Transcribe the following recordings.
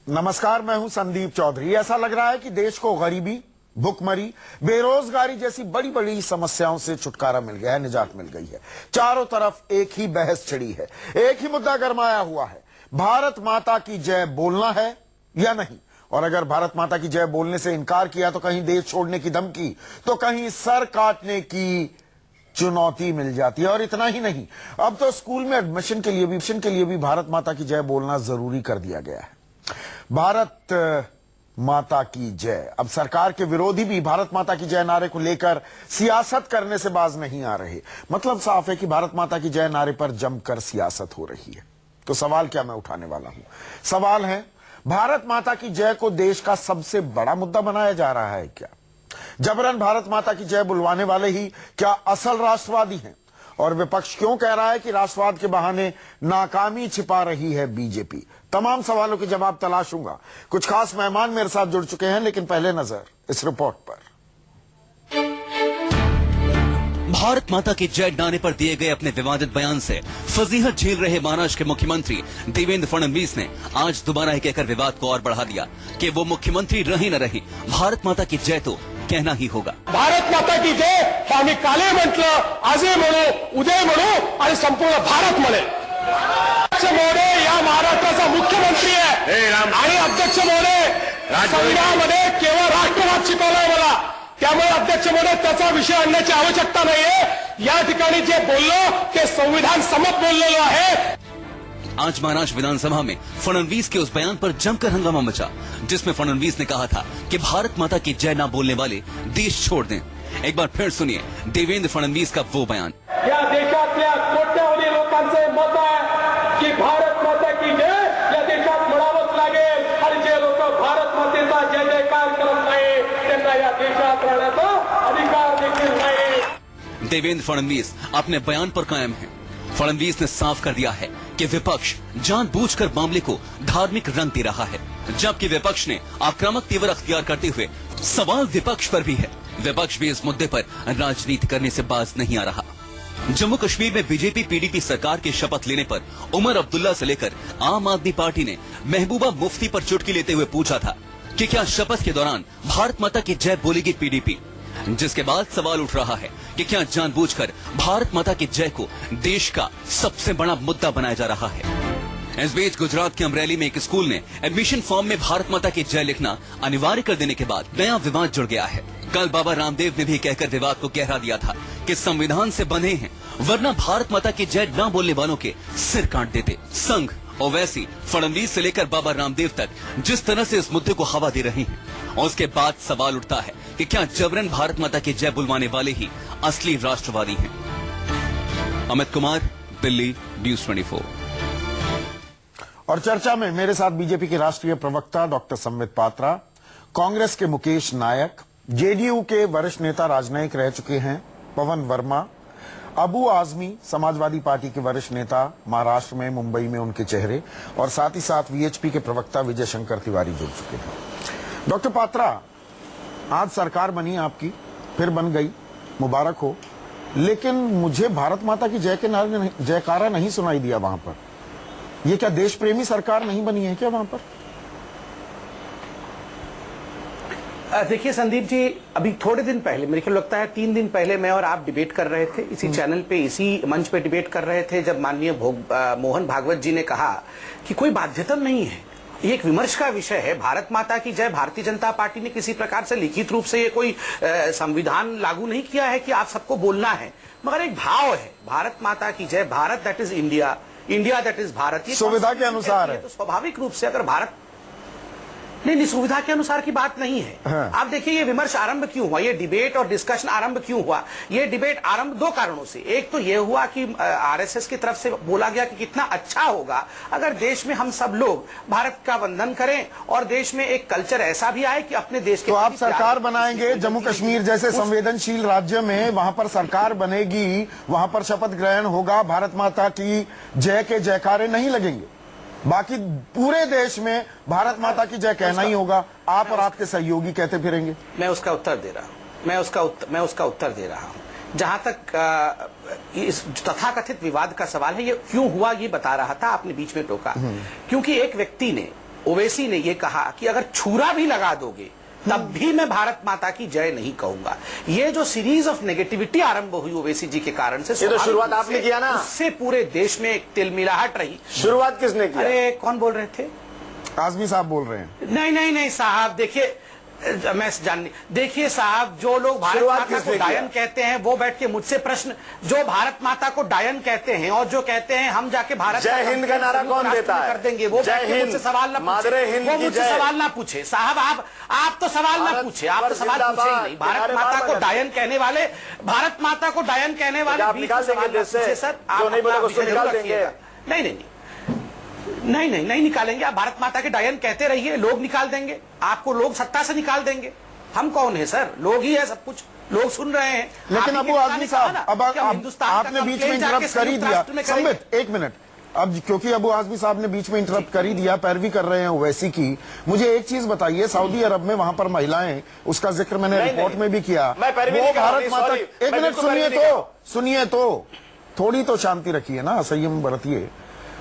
नमस्कार, मैं हूं संदीप चौधरी। ऐसा लग रहा है कि देश को गरीबी, भुखमरी, बेरोजगारी जैसी बड़ी बड़ी समस्याओं से छुटकारा मिल गया है, निजात मिल गई है। चारों तरफ एक ही बहस छिड़ी है, एक ही मुद्दा गरमाया हुआ है, भारत माता की जय बोलना है या नहीं। और अगर भारत माता की जय बोलने से इनकार किया तो कहीं देश छोड़ने की धमकी, तो कहीं सर काटने की चुनौती मिल जाती है। और इतना ही नहीं, अब तो स्कूल में एडमिशन के लिए भी भारत माता की जय बोलना जरूरी कर दिया गया है। भारत माता की जय। अब सरकार के विरोधी भी भारत माता की जय नारे को लेकर सियासत करने से बाज नहीं आ रहे। मतलब साफ है कि भारत माता की जय नारे पर जमकर सियासत हो रही है। तो सवाल क्या मैं उठाने वाला हूं, सवाल है, भारत माता की जय को देश का सबसे बड़ा मुद्दा बनाया जा रहा है क्या? जबरन भारत माता की जय बुलवाने वाले ही क्या असल राष्ट्रवादी हैं? और विपक्ष क्यों कह रहा है कि राष्ट्रवाद के बहाने नाकामी छिपा रही है बीजेपी? तमाम सवालों के जवाब तलाशूंगा। कुछ खास मेहमान मेरे साथ जुड़ चुके हैं, लेकिन पहले नजर इस रिपोर्ट पर। भारत माता की जय नारे पर दिए गए अपने विवादित बयान से फजीहत झेल रहे महाराष्ट्र के मुख्यमंत्री देवेंद्र फडणवीस ने आज दोबारा ही कहकर विवाद को और बढ़ा दिया कि वो मुख्यमंत्री रही न रही, भारत माता की जय तो कहना ही होगा। भारत माता की जय आम्ही काले म्हटलं, आजही म्हणू, उद्या म्हणू आणि संपूर्ण भारत म्हणेल। अध्यक्ष महोदय या महाराष्ट्राचा मुख्यमंत्री आहे आणि अध्यक्ष महोदय संविधानामध्ये केवळ राष्ट्रवाद शिकवलाय मला, त्यामुळे अध्यक्ष महोदय त्याचा विषय आणण्याची आवश्यकता नाहीये। या ठिकाणी जे बोललो ते संविधान सम्मत बोललेलो आहे। आज महाराष्ट्र विधानसभा में फडणवीस के उस बयान पर जमकर हंगामा मचा, जिसमें फडणवीस ने कहा था कि भारत माता की जय ना बोलने वाले देश छोड़ दें। एक बार फिर सुनिए देवेंद्र फडणवीस का वो बयान। या देशातल्या कोट्यावधी लोकांचे मत आहे की भारत माता की जय या देशात म्हणावंच लागेल आणि जे लोक भारत मातेचा जय जयकार करत नाही त्यांना या देशात राहण्याचा अधिकार देखील नाही। देवेंद्र फडणवीस अपने बयान पर कायम है। फडणवीस ने साफ कर दिया है कि विपक्ष जानबूझकर मामले को धार्मिक रंग दे रहा है, जबकि विपक्ष ने आक्रामक तेवर अख्तियार करते हुए सवाल विपक्ष पर भी है। विपक्ष भी इस मुद्दे पर राजनीति करने से बाज नहीं आ रहा। जम्मू कश्मीर में बीजेपी पीडीपी सरकार के शपथ लेने पर उमर अब्दुल्ला से लेकर आम आदमी पार्टी ने महबूबा मुफ्ती पर चुटकी लेते हुए पूछा था कि क्या शपथ के दौरान भारत माता की जय बोलेगी पीडीपी, जिसके बाद सवाल उठ रहा है कि क्या जानबूझकर भारत माता की जय को देश का सबसे बड़ा मुद्दा बनाया जा रहा है। इस बीच गुजरात के अमरेली में एक स्कूल ने एडमिशन फॉर्म में भारत माता की जय लिखना अनिवार्य कर देने के बाद नया विवाद जुड़ गया है। कल बाबा रामदेव ने भी कहकर विवाद को गहरा दिया था कि संविधान से बंधे हैं, वरना भारत माता की जय न बोलने वालों के सिर काट देते। संघ ओवैसी फडणवीस से लेकर बाबा रामदेव तक जिस तरह से इस मुद्दे को हवा दे रहे हैं, उसके बाद सवाल उठता है कि क्या जबरन भारत माता की जय बुलवाने वाले ही असली राष्ट्रवादी हैं। अमित कुमार, दिल्ली, न्यूज़ 24। और चर्चा में मेरे साथ बीजेपी के राष्ट्रीय प्रवक्ता डॉक्टर संबित पात्रा, कांग्रेस के मुकेश नायक, जेडीयू के वरिष्ठ नेता राजनयिक रह चुके हैं पवन वर्मा, अबू आजमी समाजवादी पार्टी के वरिष्ठ नेता, महाराष्ट्र में मुंबई में उनके चेहरे, और साथ ही साथ वीएचपी के प्रवक्ता विजय शंकर तिवारी जुड़ चुके हैं। डॉक्टर पात्रा, आज सरकार बनी आपकी, फिर बन गई, मुबारक हो, लेकिन मुझे भारत माता की जय के नारे जयकारा नहीं सुनाई दिया वहां पर। ये क्या देश प्रेमी सरकार नहीं बनी है क्या वहां पर? देखिए संदीप जी, अभी थोड़े दिन पहले, मेरे को लगता है 3 दिन पहले मैं और आप डिबेट कर रहे थे इसी चैनल पे, इसी मंच पे डिबेट कर रहे थे, जब माननीय मोहन भागवत जी ने कहा कि कोई बाध्यता नहीं है, ये एक विमर्श का विषय है। भारत माता की जय, भारतीय जनता पार्टी ने किसी प्रकार से लिखित रूप से ये कोई संविधान लागू नहीं किया है कि आप सबको बोलना है, मगर एक भाव है, भारत माता की जय, Bharat that is India, India that is Bharat, ये सुविधा के अनुसार है। तो स्वाभाविक रूप से अगर भारत नहीं, सुविधा के अनुसार की बात नहीं है। हाँ। आप देखिए ये विमर्श आरंभ क्यों हुआ, ये डिबेट और डिस्कशन आरंभ क्यों हुआ? ये डिबेट आरंभ 2 कारणों से। एक तो ये हुआ कि आरएसएस की तरफ से बोला गया कि कितना अच्छा होगा अगर देश में हम सब लोग भारत का वंदन करें और देश में एक कल्चर ऐसा भी आए कि अपने देश के, तो आप सरकार बनाएंगे जम्मू कश्मीर जैसे संवेदनशील राज्य में, वहां पर सरकार बनेगी, वहां पर शपथ ग्रहण होगा, भारत माता की जय के जयकारे नहीं लगेंगे, बाकी पूरे देश में भारत माता की जय कहना ही होगा, आप और आपके सहयोगी कहते फिरेंगे। मैं उसका उत्तर दे रहा हूं, मैं उसका उत्तर दे रहा हूं। जहां तक इस तथाकथित विवाद का सवाल है, ये क्यों हुआ ये बता रहा था, आपने बीच में टोका। क्योंकि एक व्यक्ति ने ओवैसी ने यह कहा कि अगर छुरा भी लगा दोगे तब भी मैं भारत माता की जय नहीं कहूंगा। ये जो सीरीज ऑफ नेगेटिविटी आरंभ हुई ओवैसी जी के कारण से, ये तो शुरुआत आपने किया ना, उससे पूरे देश में एक तिलमिलाहट रही। शुरुआत किसने की? अरे कौन बोल रहे थे? आजमी साहब बोल रहे हैं। नहीं साहब, देखिए मैं देखिए साहब, जो लोग भारत माता को डायन कहते हैं वो बैठ के मुझसे प्रश्न, जो भारत माता को डायन कहते हैं और जो कहते हैं हम जाके भारत जय हिंद का नारा कौन देता है? कर देंगे, वो बैठ के मुझसे सवाल ना पूछे, वो मुझसे सवाल ना पूछे साहब। आप तो सवाल ना पूछे, आप तो सवाल पूछे ही नहीं। भारत माता को डायन कहने वाले, भारत माता को डायन कहने वाले आप निकाल देंगे सर, आप नहीं बोलोगे उसको निकाल देंगे। नहीं निकालेंगे। आप भारत माता के डायन कहते रहिए, लोग निकाल देंगे आपको, लोग सत्ता से निकाल देंगे। हम कौन है सर? लोग ही है सब कुछ, लोग सुन रहे हैं। लेकिन अबू आजमी साहब, अब आपने बीच में इंटरप्ट कर ही दिया। संबित एक मिनट, अब क्योंकि अबू आजमी साहब ने बीच में इंटरप्ट कर ही दिया, पैरवी कर रहे हैं ओवैसी की, मुझे एक चीज बताइए, सऊदी अरब में वहां पर महिलाएं, उसका जिक्र मैंने रिपोर्ट में भी किया, वो भारत माता, एक मिनट सुनिए तो थोड़ी तो शांति रखिए ना, संयम बरतिए।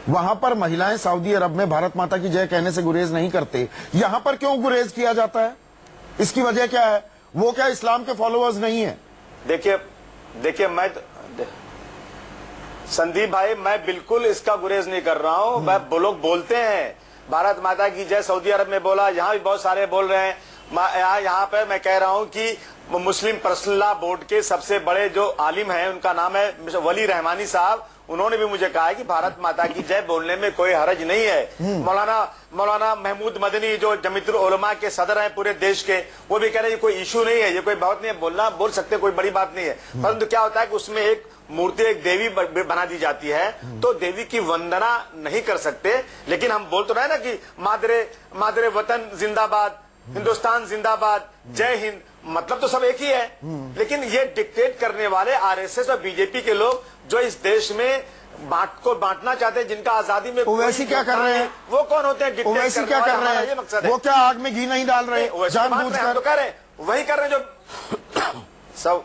वहां पर महिलाएं सऊदी अरब में भारत माता की जय कहने से गुरेज नहीं करते, यहां पर क्यों गुरेज किया जाता है? इसकी वजह क्या है? वो क्या इस्लाम के फॉलोअर्स नहीं है? देखिए मैं संदीप भाई, मैं बिल्कुल इसका गुरेज नहीं कर रहा हूं। मैं लोग बोलते हैं भारत माता की जय, सऊदी अरब में बोला, यहां भी बहुत सारे बोल रहे हैं। यहाँ पे मैं कह रहा हूं कि मुस्लिम पर्सनल लॉ बोर्ड के सबसे बड़े जो आलिम हैं, उनका नाम है वली रहमानी साहब, उन्होंने भी मुझे कहा है कि भारत माता की जय बोलने में कोई हरज नहीं है। मौलाना महमूद मदनी जो जमीयतुल उलमा के सदर हैं पूरे देश के, वो भी कह रहे हैं कोई इशू नहीं है, ये कोई बहुत नहीं है, बोल सकते, कोई बड़ी बात नहीं है। परंतु क्या होता है कि उसमें एक मूर्ति, एक देवी बना दी जाती है, तो देवी की वंदना नहीं कर सकते। लेकिन हम बोल तो रहे ना कि मादरे वतन जिंदाबाद, हिंदुस्तान जिंदाबाद, जय हिंद, मतलब तो सब एक ही है। लेकिन ये डिक्टेट करने वाले आरएसएस और बीजेपी के लोग जो इस देश में बांटना चाहते हैं, जिनका आजादी में ओवैसी क्या कर रहे हैं? वो कौन होते हैं? ओवैसी क्या कर रहे हैं? वो क्या आग में घी नहीं डाल रहे? जानबूझकर तो कर रहे हैं, वही कर रहे हैं जो सब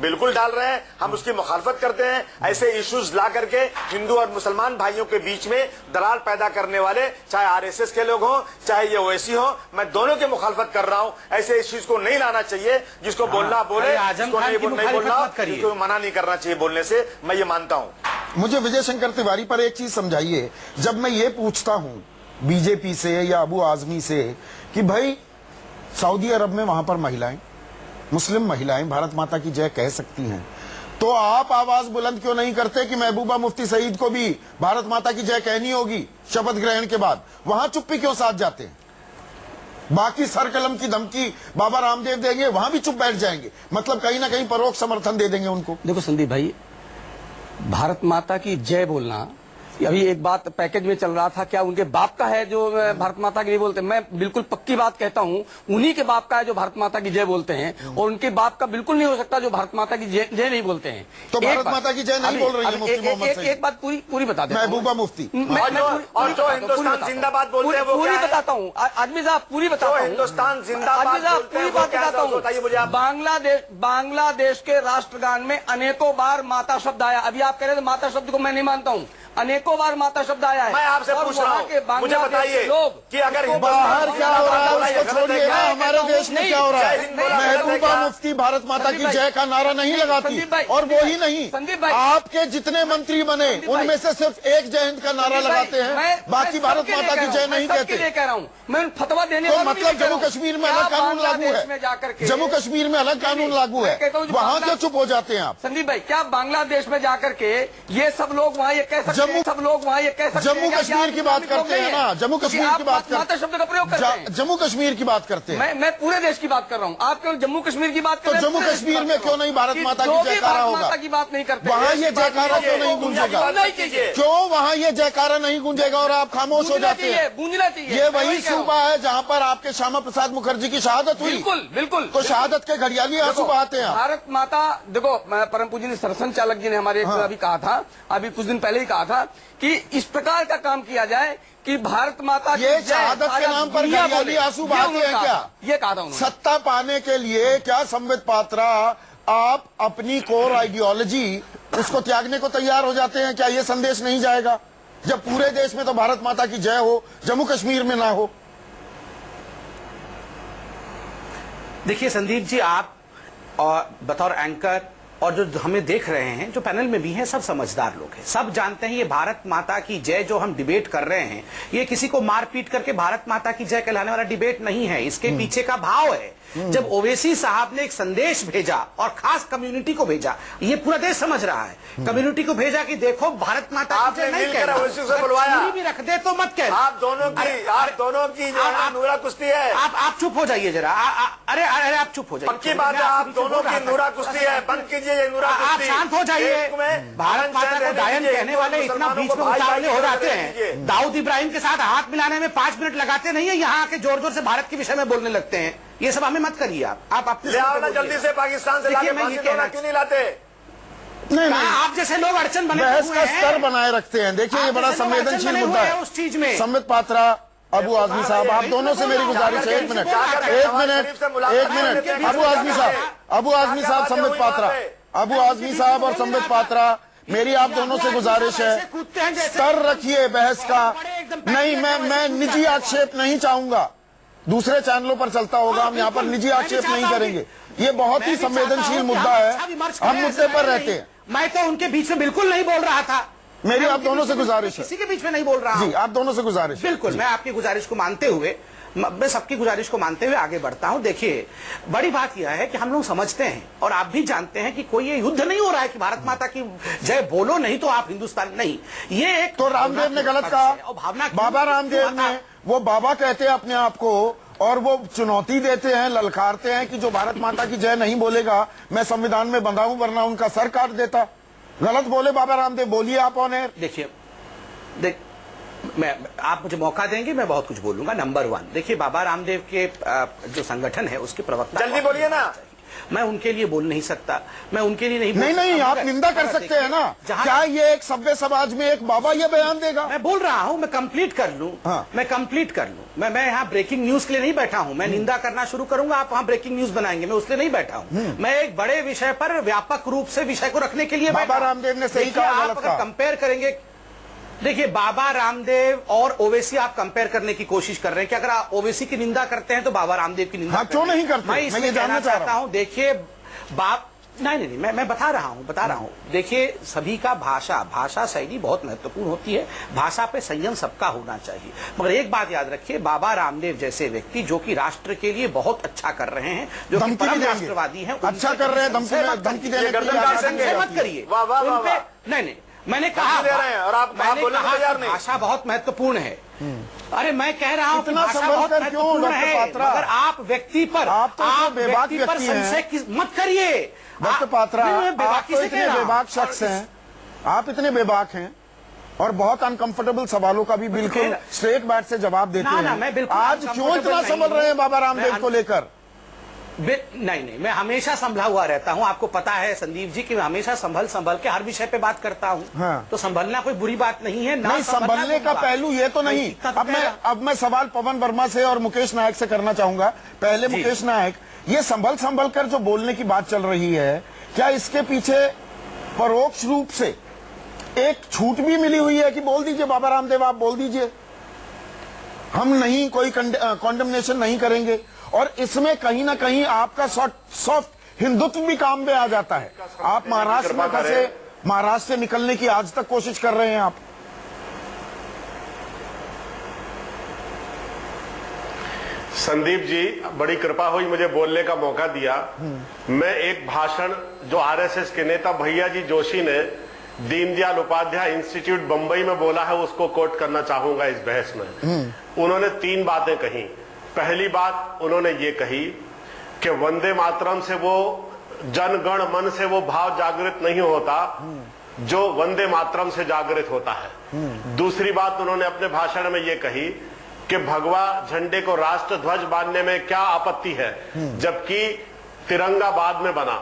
बिल्कुल डाल रहे हैं। हम उसकी मुखालफत करते हैं। ऐसे इश्यूज ला करके हिंदू और मुसलमान भाइयों के बीच में दरार पैदा करने वाले, चाहे आरएसएस के लोग हों, चाहे ये ओवैसी हो, मैं दोनों की मुखालफत कर रहा हूं। ऐसे इश्यूज को नहीं लाना चाहिए। जिसको बोलना बोले, जिसको नहीं बोलना, जिसको मना नहीं करना चाहिए बोलने से, मैं ये मानता हूं। मुझे विजय शंकर तिवारी पर एक चीज समझाइए, जब मैं ये पूछता हूं बीजेपी से या अबू आजमी से कि भाई सऊदी अरब में वहां पर महिलाएं, मुस्लिम महिलाएं भारत माता की जय कह सकती हैं, तो आप आवाज बुलंद क्यों नहीं करते कि महबूबा मुफ्ती सईद को भी भारत माता की जय कहनी होगी शपथ ग्रहण के बाद? वहां चुप्पी क्यों साध जाते हैं? बाकी सर कलम की धमकी बाबा रामदेव देंगे, वहां भी चुप बैठ जाएंगे, मतलब कहीं ना कहीं परोक्ष समर्थन दे देंगे उनको। देखो संदीप भाई, भारत माता की जय बोलना, अभी एक बात पैकेज में चल रहा था, क्या उनके बाप का है जो भारत माता की जय बोलते हैं? मैं बिल्कुल पक्की बात कहता हूं, उन्हीं के बाप का है जो भारत माता की जय बोलते हैं, और उनके बाप का बिल्कुल नहीं हो सकता जो भारत माता की जय नहीं बोलते हैं। तो भारत माता की जय नहीं बोल रही है मुफ्ती मोहम्मद सईद? एक बात पूरी बता देता हूं, महबूबा मुफ्ती, और जो हिंदुस्तान जिंदाबाद बोलते हैं वो पूरी बताता हूँ आजमी साहब, पूरी बताता हूँ, हिंदुस्तान जिंदाबाद पूरी बात बताता हूँ। बांग्लादेश के राष्ट्रगान में अनेकों बार माता शब्द आया। अभी आप कह रहे थे माता शब्द को मैं नहीं मानता हूँ, अनेकों बार माता शब्द आया है। मैं आपसे पूछ रहा हूं, मुझे बताइए कि अगर बाहर क्या हो रहा है उसको छोड़िए ना, हमारे देश में क्या हो रहा है? महबूबा मुफ्ती भारत माता की जय का नारा नहीं लगाती, और वो ही नहीं, आपके जितने मंत्री बने उनमें से सिर्फ एक जय हिंद का नारा लगाते हैं, बाकी भारत माता की जय नहीं कहते। कह रहा हूँ मैं, फतवा देने तो मतलब जम्मू कश्मीर में अलग कानून लागू है, जम्मू कश्मीर में अलग कानून लागू है, वहां क्यों चुप हो जाते हैं आप? संदीप भाई, क्या बांग्लादेश में जाकर के ये सब लोग वहाँ ये कह सकते हैं, सब लोग वहाँ ये कह सकते हैं? जम्मू कश्मीर की बात करते हैं ना, जम्मू कश्मीर की बात करते माता शब्द का प्रयोग करते हैं, जम्मू कश्मीर की बात करते हैं। मैं पूरे देश की बात कर रहा हूँ, आप केवल जम्मू कश्मीर की बात कर रहे हैं। तो जम्मू कश्मीर में क्यों नहीं भारत माता की जयकारा होगा? माता की बात नहीं करते, वहाँ ये जयकारा क्यों नहीं गूंजेगा? क्यों वहाँ ये जयकारा नहीं गूंजेगा और आप खामोश हो जाते हैं? गूंजना चाहिए। ये वही सूबा है जहाँ पर आपके श्यामा प्रसाद मुखर्जी की शहादत हुई। बिल्कुल। तो शहादत के घड़ियाली आंसू बहाते हैं। भारत माता, देखो परम पूज्य सरसन चालक जी ने हमारे अभी कहा था, अभी कुछ दिन पहले ही कहा था कि इस प्रकार का काम किया जाए कि भारत माता ये शहादत के नाम पर घड़ियाली आंसू बहाते हैं क्या? ये कहा था उन्होंने। सत्ता पाने के लिए क्या संबित पात्रा आप अपनी कोर आइडियोलॉजी उसको त्यागने को तैयार हो जाते हैं? क्या ये संदेश नहीं जाएगा? जब पूरे देश में तो भारत माता की जय हो, जम्मू कश्मीर में ना हो? देखिए संदीप जी, आप और बतौर एंकर और जो हमें देख रहे हैं, जो पैनल में भी हैं, सब समझदार लोग हैं, सब जानते हैं ये भारत माता की जय जो हम डिबेट कर रहे हैं, ये किसी को मारपीट करके भारत माता की जय कहलाने वाला डिबेट नहीं है। इसके पीछे का भाव है, जब ओवैसी साहब ने एक संदेश भेजा और खास कम्युनिटी को भेजा, ये पूरा देश समझ रहा है, कम्युनिटी को भेजा कि देखो भारत माता की आपने जय नहीं मिलकर कहना, ओवैसी से बुलवाया। चूड़ी भी रख दे तो मत कहना। आप दोनों की जो है नूरा कुश्ती है। आप चुप हो जाइए जरा। अरे अरे आप चुप हो जाइए। पक्की बात है, आप दोनों की नूरा कुश्ती है, बंद कीजिए ये नूरा आप कुश्ती। शांत हो जाइए। एक में भारत माता को डायन कहने वाले इतना बीच में उतावले हो जाते हैं, दाऊद इब्राहिम के साथ हाथ मिलाने में 5 मिनट लगाते नहीं है, यहाँ आके जोर जोर से भारत के विषय में बोलने लगते हैं। ये सब हमें मत करिए। आप अपने ले आओ ना जल्दी से, पाकिस्तान से लाके फांसी देना क्यों नहीं लाते? नहीं, आप जैसे लोग अड़चन बने बहस हुए का हैं। स्तर बनाए रखते हैं। देखिए, ये आप बड़ा जैसे लोग संवेदनशील अड़चन बने मुद्दा हुए है। हैं उस चीज में। संबित पात्रा, अबू आजमी साहब, आप दोनों से मेरी गुजारिश है, 1 मिनट, 1 मिनट। अबू आजमी साहब, संबित पात्रा, अबू आजमी साहब और संबित पात्रा, मेरी आप दोनों से गुजारिश है, स्तर रखिए बहस का। नहीं, मैं निजी आक्षेप नहीं चाहूंगा, दूसरे चैनलों पर चलता होगा, हम यहाँ पर निजी आक्षेप नहीं करेंगे। ये बहुत ही संवेदनशील मुद्दा है, हम मुद्दे पर रहते हैं। मैं तो उनके बीच में बिल्कुल नहीं बोल रहा था। मेरी आप दोनों से गुजारिश है, किसी के बीच में नहीं बोल रहा हूं। जी, आप दोनों से गुजारिश है। बिल्कुल, मैं आपकी गुजारिश को मानते हुए, मैं सबकी गुजारिश को मानते हुए आगे बढ़ता हूं। देखिए, बड़ी बात यह है कि हम लोग समझते हैं और आप भी जानते हैं कि कोई ये युद्ध नहीं हो रहा है कि भारत माता की जय बोलो नहीं तो आप हिंदुस्तान नहीं। ये एक तो रामदेव ने गलत कहा, बाबा रामदेव ने, वो बाबा कहते हैं अपने आप को, और वो चुनौती देते हैं, ललकारते हैं कि जो भारत माता की जय नहीं बोलेगा मैं संविधान में बंधा हूं, वरना उनका सर काट देता। गलत बोले बाबा रामदेव, बोलिए आप ऑन एयर। देखिए, आप मुझे मौका देंगे, मैं बहुत कुछ बोलूंगा। नंबर 1, देखिए, बाबा रामदेव के जो संगठन है उसके प्रवक्ता, जल्दी बोलिए ना। मैं उनके लिए बोल नहीं सकता, मैं उनके लिए नहीं, आप निंदा कर सकते हैं ना। क्या ये एक सभ्य समाज में एक बाबा ये बयान देगा? मैं बोल रहा हूं, मैं कंप्लीट कर लूं। हाँ। मैं कंप्लीट कर लूं। मैं यहाँ ब्रेकिंग न्यूज के लिए नहीं बैठा हूं। मैं निंदा करना शुरू करूंगा, आप वहां ब्रेकिंग न्यूज बनाएंगे, मैं उसके लिए नहीं बैठा हूं। मैं एक बड़े विषय पर व्यापक रूप से विषय को रखने के लिए बाबा रामदेव ने सही कहा, आप अगर कंपेयर करेंगे, देखिए, बाबा रामदेव और ओवैसी आप कंपेयर करने की कोशिश कर रहे हैं कि अगर आप ओवैसी की निंदा करते हैं तो बाबा रामदेव की निंदा क्यों नहीं करते? मैं इसमें कहना चाहता हूं, देखिए, नहीं, मैं बता रहा हूं। देखिए, सभी का भाषा शैली बहुत महत्वपूर्ण होती है, भाषा पे संयम सबका होना चाहिए। मगर एक बात याद रखिए, बाबा रामदेव जैसे व्यक्ति जो कि राष्ट्र के लिए बहुत अच्छा कर रहे हैं, जो कि परम राष्ट्रवादी हैं, अच्छा कर रहे हैं, धमकी देने मत करिए। नहीं, मैंने कहा और आप भाषा बहुत महत्वपूर्ण है। अरे मैं कह रहा हूँ इतना भाषा बहुत महत्वपूर्ण है, मगर आप व्यक्ति पर संशय मत करिए। डॉक्टर पात्रा, आप तो इतने बेबाक शख्स हैं, आप इतने बेबाक हैं और बहुत अनकंफर्टेबल सवालों का भी बिल्कुल स्ट्रेट बैट से जवाब देते हैं। मैं बिल्कुल आज क्यों इतना संभल रहे हैं बाबा रामदेव को लेकर? नहीं, मैं हमेशा संभला हुआ रहता हूं। आपको पता है संदीप जी कि मैं हमेशा संभल के हर विषय पे बात करता हूं। हाँ। तो संभलना कोई बुरी बात नहीं है। नहीं, संभलने का पहलू ये तो नहीं। अब मैं सवाल पवन वर्मा से और मुकेश नायक से करना चाहूंगा। पहले मुकेश नायक, ये संभल कर जो बोलने की बात चल रही है, क्या इसके पीछे परोक्ष रूप से एक छूट भी मिली हुई है कि बोल दीजिए बाबा रामदेव, आप बोल दीजिए, हम नहीं कोई कॉन्डेमनेशन नहीं करेंगे? और इसमें कहीं ना कहीं आपका सॉफ्ट हिंदुत्व भी काम में आ जाता है। आप महाराष्ट्र में फंसे, महाराष्ट्र से निकलने की आज तक कोशिश कर रहे हैं आप। संदीप जी, बड़ी कृपा हुई, मुझे बोलने का मौका दिया। मैं एक भाषण जो आरएसएस के नेता भैया जी जोशी ने दीनदयाल उपाध्याय इंस्टीट्यूट बंबई में बोला है, उसको कोट करना चाहूंगा इस बहस में। उन्होंने 3 बातें कही। पहली बात उन्होंने ये कही कि वंदे मातरम से वो जनगण मन से वो भाव जागृत नहीं होता जो वंदे मातरम से जागृत होता है। दूसरी बात उन्होंने अपने भाषण में ये कही कि भगवा झंडे को राष्ट्र ध्वज बांधने में क्या आपत्ति है, जबकि तिरंगा बाद में बना।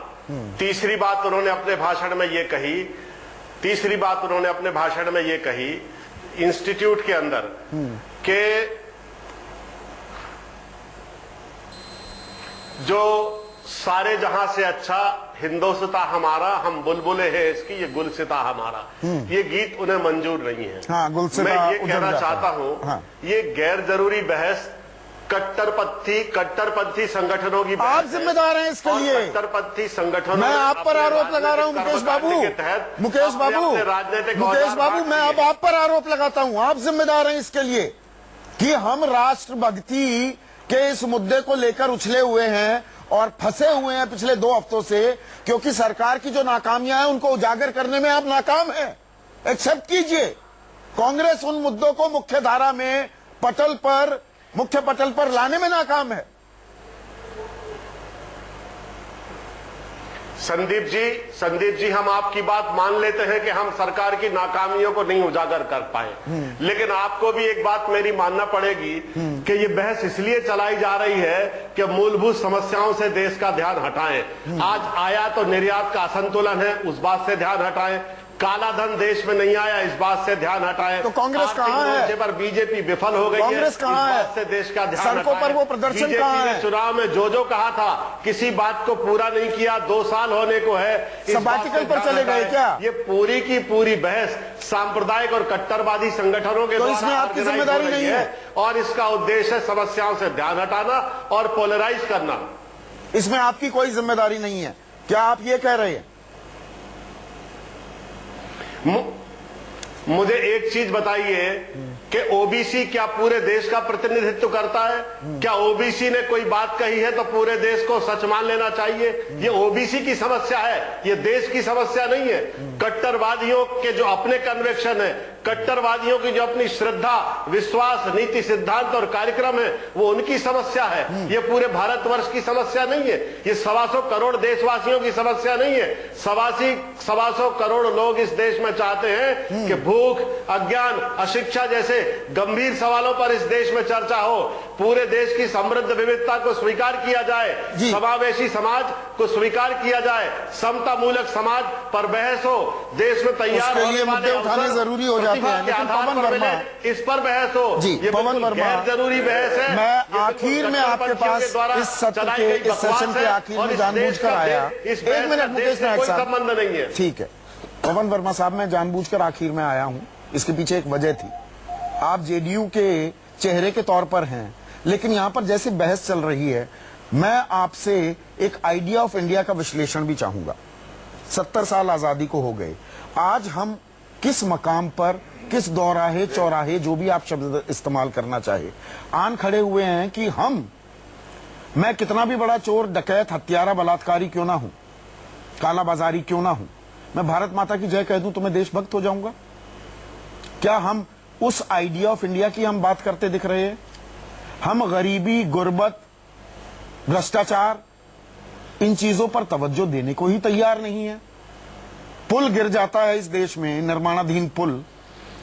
तीसरी बात उन्होंने अपने भाषण में ये कही इंस्टीट्यूट के अंदर कि जो सारे जहां से अच्छा हिंदोस्तां हमारा, हम बुलबुले हैं इसकी, ये गुलसिता हमारा, ये गीत उन्हें मंजूर नहीं है। हाँ, गुलसिता मैं ये उधर कहना जाता चाहता है। हूँ, हाँ। ये गैर जरूरी बहस कट्टरपंथी संगठनों की आप जिम्मेदार हैं इसके और लिए। कट्टरपंथी संगठनों मैं ने आप पर अपने आरोप लगा रहा हूं राजनीतिक मुकेश बाबू, कर्मकांड के तहत मुकेश अपने बाबू, अपने राजनीतिक मुकेश औजार बाबू, बांट मैं अब दिए। आप पर आरोप लगाता हूं। आप जिम्मेदार हैं इसके लिए कि हम राष्ट्रभक्ति के इस मुद्दे को लेकर उछले हुए हैं और फंसे हुए हैं पिछले 2 हफ्तों से, क्योंकि सरकार की जो नाकामियां हैं उनको उजागर करने में आप नाकाम हैं। एक्सेप्ट कीजिए, कांग्रेस उन मुद्दों को मुख्य धारा में मुख्य पटल पर लाने में नाकाम है। संदीप जी, हम आपकी बात मान लेते हैं कि हम सरकार की नाकामियों को नहीं उजागर कर पाए, लेकिन आपको भी एक बात मेरी मानना पड़ेगी कि ये बहस इसलिए चलाई जा रही है कि मूलभूत समस्याओं से देश का ध्यान हटाएं। आज आयात और निर्यात का असंतुलन है, उस बात से ध्यान हटाएं। काला धन देश में नहीं आया, इस बात से ध्यान हटाएं। तो कांग्रेस कहां है? मोर्चे पर बीजेपी विफल हो गई है, कांग्रेस कहां है? इस बात से देश का ध्यान सड़कों पर हटाएं। वो प्रदर्शन बीजेपी कहां ने है? चुनाव में जो कहा था, किसी बात को पूरा नहीं किया, 2 साल होने को है, इस बात सबाटिकल से पर ध्यान चले गए हटाएं। क्या? ये पूरी की पूरी बहस सांप्रदायिक और कट्टरवादी संगठनों के तो द्वारा इसमें आपकी ऑर्गेनाइज जिम्मेदारी हो रही नहीं है। और इसका उद्देश्य है समस्याओं से ध्यान हटाना और पोलराइज करना। इसमें आपकी कोई जिम्मेदारी नहीं है, क्या आप ये कह रहे हैं? मुझे एक चीज बताइए कि ओबीसी क्या पूरे देश का प्रतिनिधित्व करता है? क्या ओबीसी ने कोई बात कही है तो पूरे देश को सच मान लेना चाहिए? ये ओबीसी की समस्या है, ये देश की समस्या नहीं है। कट्टरवादियों के जो अपने कन्वेक्शन है, कट्टरवादियों की जो अपनी श्रद्धा, विश्वास, नीति, सिद्धांत और कार्यक्रम है, वो उनकी समस्या है। ये पूरे भारतवर्ष की समस्या नहीं है, ये 125 करोड़ देशवासियों की समस्या नहीं है। 125 करोड़ लोग इस देश में चाहते हैं कि भूख, अज्ञान, अशिक्षा जैसे गंभीर सवालों पर इस देश में चर्चा हो, पूरे देश की समृद्ध विविधता को स्वीकार किया जाए, समावेशी समाज को स्वीकार किया जाए, समता मूलक समाज पर बहस हो, देश में तैयार उसके लिए होने वाले मुद्दे उठाने अवसर जरूरी हो जाते हैं, के लेकिन आधार पवन पर वर्मा, मिले, इस पर बहस हो। जी, ये पवन बिल्कुल वर्मा, गैर जरूरी बहस है। मैं ये बिल्कुल आखिर में आपके कट्टरपंथियों के पास द्वारा इस सत्र चलाई के गई इस बकवास सेशन के है आखिर और में इस जानबूझकर देश का आया। इस एक बहस मिनट का मुकेश देश से नायक कोई साहब, संबंध नहीं है। ठीक है पवन वर्मा साहब, मैं जानबूझकर आखिर में आया हूं, इसके पीछे एक वजह थी। आप जेडीयू के चेहरे के तौर पर हैं, लेकिन यहां पर जैसी बहस चल रही है, मैं आपसे एक आइडिया ऑफ इंडिया का विश्लेषण भी चाहूंगा। 70 साल आजादी को हो गए, आज हम किस मकाम पर, किस दौराहे चौराहे, जो भी आप शब्द इस्तेमाल करना चाहे, आन खड़े हुए हैं कि मैं कितना भी बड़ा चोर, डकैत, हत्यारा, बलात्कारी क्यों ना हूं, काला बाजारी क्यों ना हूं, मैं भारत माता की जय कह दूं तो मैं देशभक्त हो जाऊंगा? क्या हम उस आइडिया ऑफ इंडिया की हम बात करते दिख रहे हैं? हम गरीबी, गुर्बत, भ्रष्टाचार, इन चीजों पर तवज्जो देने को ही तैयार नहीं है। पुल गिर जाता है इस देश में, निर्माणाधीन पुल,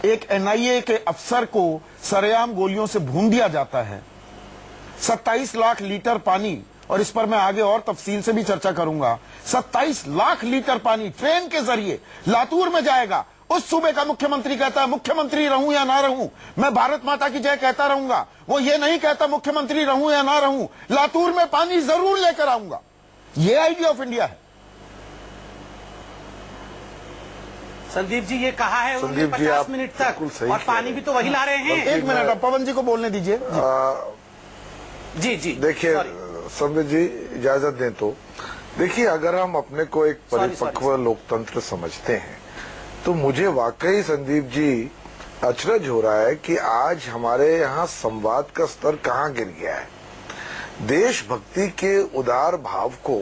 एक एनआईए के अफसर को सरेआम गोलियों से भून दिया जाता है। 27 लाख लीटर पानी, और इस पर मैं आगे और तफसील से भी चर्चा करूंगा, 27 लाख लीटर पानी ट्रेन के जरिए लातूर में जाएगा। उस सूबे का मुख्यमंत्री कहता है मुख्यमंत्री रहूं या ना रहूं, मैं भारत माता की जय कहता रहूंगा। वो ये नहीं कहता मुख्यमंत्री रहूं या ना रहूं, लातूर में पानी जरूर लेकर आऊंगा। ये आइडिया ऑफ इंडिया है। संदीप जी ये कहा है उन्होंने 50 मिनट तक, और पानी भी तो वही ला रहे हैं। एक मिनट, अब पवन जी को बोलने दीजिए। जी जी देखिए संबित जी, इजाजत दें तो देखिए, अगर हम अपने को एक परिपक्व लोकतंत्र समझते हैं तो मुझे वाकई संदीप जी अचरज हो रहा है कि आज हमारे यहाँ संवाद का स्तर कहाँ गिर गया है। देशभक्ति के उदार भाव को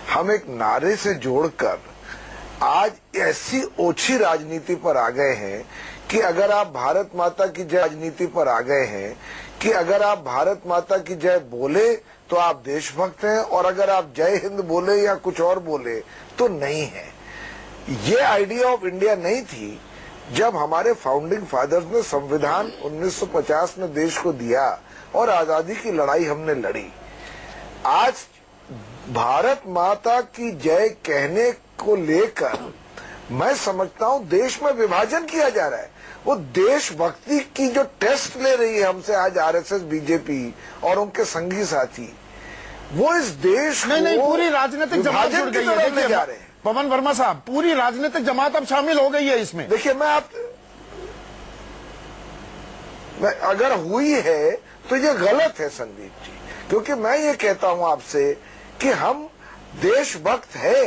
हम एक नारे से जोड़कर आज ऐसी ओछी राजनीति पर आ गए हैं कि अगर आप भारत माता की जय राजनीति पर आ गए हैं कि अगर आप भारत माता की जय बोले तो आप देशभक्त हैं, और अगर आप जय हिंद बोले या कुछ और बोले तो नहीं है। ये आइडिया ऑफ इंडिया नहीं थी जब हमारे फाउंडिंग फादर्स ने संविधान 1950 में देश को दिया और आजादी की लड़ाई हमने लड़ी। आज भारत माता की जय कहने को लेकर मैं समझता हूं देश में विभाजन किया जा रहा है। वो देशभक्ति की जो टेस्ट ले रही है हमसे आज आरएसएस, बीजेपी और उनके संगी साथी, वो इस देश नहीं, को पूरी राजनीतिक जमात जुड़ विभाजन की गई है। तरफ ले देखिए, जा रहे हैं। पवन वर्मा साहब, पूरी राजनीतिक जमात अब शामिल हो गई है इसमें। देखिए अगर हुई है तो ये गलत है संदीप जी, क्योंकि मैं ये कहता हूं आपसे कि हम देशभक्त है,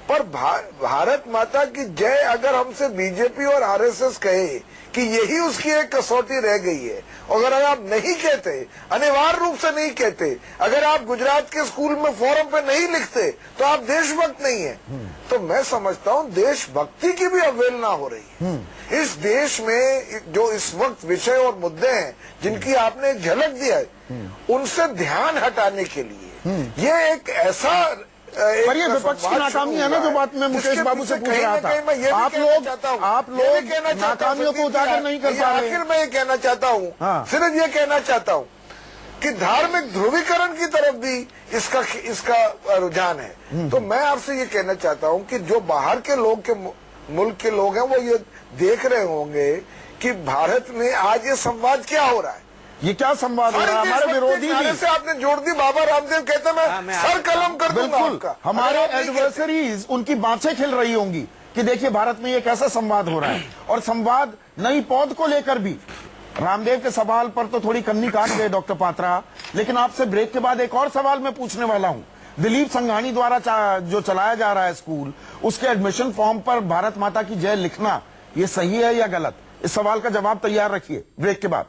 पर भारत माता की जय अगर हमसे बीजेपी और आरएसएस कहे कि यही उसकी एक कसौटी रह गई है, और अगर आप नहीं कहते, अनिवार्य रूप से नहीं कहते, अगर आप गुजरात के स्कूल में फोरम पे नहीं लिखते तो आप देशभक्त नहीं है। तो मैं समझता हूं देशभक्ति की भी अवहेलना हो रही है। इस देश में जो इस वक्त विषय और मुद्दे हैं जिनकी आपने एक झलक दिया है, उनसे ध्यान हटाने के लिए ये एक ऐसा पर ये विपक्ष की नाकामी है ना, जो बात मैं मुकेश बाबू से पूछ रहा था। आप लोग नाकामियों को उजागर नहीं कर पा रहे। आखिर मैं ये कहना चाहता हूँ, सिर्फ ये कहना चाहता हूँ कि धार्मिक ध्रुवीकरण की तरफ भी इसका रुझान है। तो मैं आपसे ये कहना चाहता हूँ कि जो बाहर के लोग के मुल्क के लोग हैं वो ये देख रहे होंगे कि भारत में आज ये संवाद क्या हो रहा है। ये क्या संवाद हो रहा है? हमारे विरोधी भी से आपने जोड़ दी। बाबा रामदेव कहते मैं सर कलम कर दूंगा आपका। हमारे एडवर्सरीज उनकी बातें खिल रही होंगी कि देखिए भारत में ये कैसा संवाद हो रहा है। और संवाद नई पौध को लेकर भी रामदेव के सवाल पर तो थोड़ी कन्नी काट गए डॉक्टर पात्रा, लेकिन आपसे ब्रेक के बाद एक और सवाल मैं पूछने वाला हूं। दिलीप संघानी द्वारा जो चलाया जा रहा है स्कूल, उसके एडमिशन फॉर्म पर भारत माता की जय लिखना, ये सही है या गलत? इस सवाल का जवाब तैयार रखिए ब्रेक के बाद।